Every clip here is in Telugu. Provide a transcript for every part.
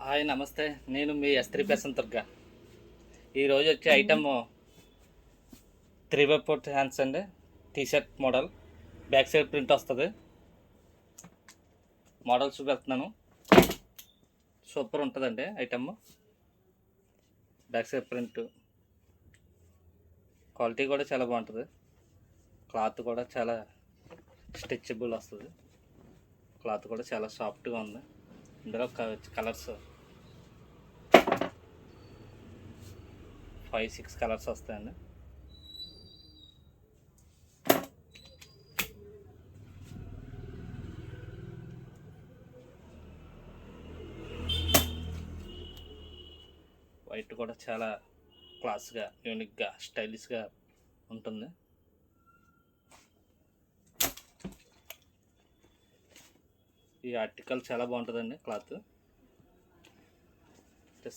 హాయ్ నమస్తే. నేను మీ S3 దుర్గా. ఈరోజు వచ్చే ఐటమ్ 3x4 హ్యాండ్స్ అండి. T-shirt model back side print వస్తుంది. మోడల్ చూపెడుతున్నాను. సూపర్ ఉంటుందండి item. Back side print quality కూడా చాలా బాగుంటుంది. క్లాత్ కూడా చాలా స్ట్రెచబుల్ వస్తుంది. క్లాత్ కూడా చాలా సాఫ్ట్గా ఉంది. ఇందులో కలర్స్ 5-6 కలర్స్ వస్తాయండి. వైట్ కూడా చాలా క్లాస్గా, యూనిక్గా, స్టైలిష్గా ఉంటుంది. ఈ ఆర్టికల్ చాలా బాగుంటుందండి. క్లాత్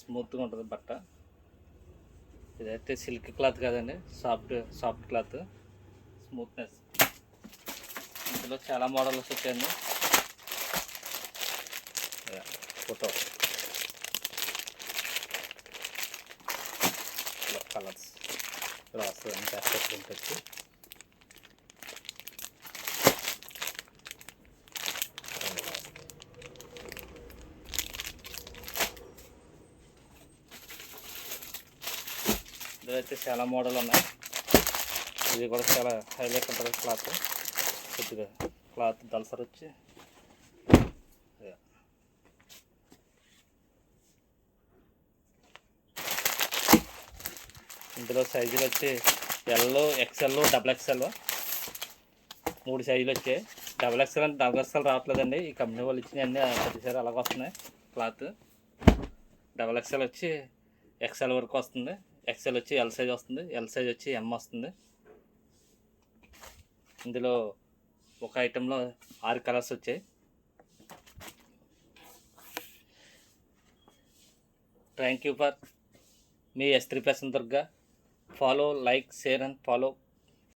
స్మూత్గా ఉంటుంది బట్ట. ఇదైతే సిల్క్ క్లాత్ కాదండి, సాఫ్ట్ క్లాత్, స్మూత్నెస్. ఇందులో చాలా మోడల్స్ వచ్చాయండి. ఫోటో కలర్స్ ఇలా వస్తుందండి. బ్యాక్ ప్రింట్ వచ్చి ఇందులో అయితే చాలా మోడల్ ఉన్నాయి. ఇది కూడా చాలా హైలైట్ ఉంటుంది క్లాత్. కొద్దిగా క్లాత్ దల్సర్ వచ్చి ఇందులో సైజులు వచ్చి ఎల్, XL, XXL 3 సైజులు వచ్చాయి. XXL అంటే XXL రావట్లేదండి. ఈ కంపెనీ వాళ్ళు ఇచ్చిన అన్నీ ప్రతిసారి అలాగ వస్తున్నాయి. క్లాత్ XXL వచ్చి XL వరకు వస్తుంది. XL వచ్చి L సైజ్ వస్తుంది. L సైజ్ వచ్చి M వస్తుంది. ఇందులో ఒక ఐటెంలో 6 కలర్స్ వచ్చాయి. Thank you for me S3 Durga. Follow, like, share and follow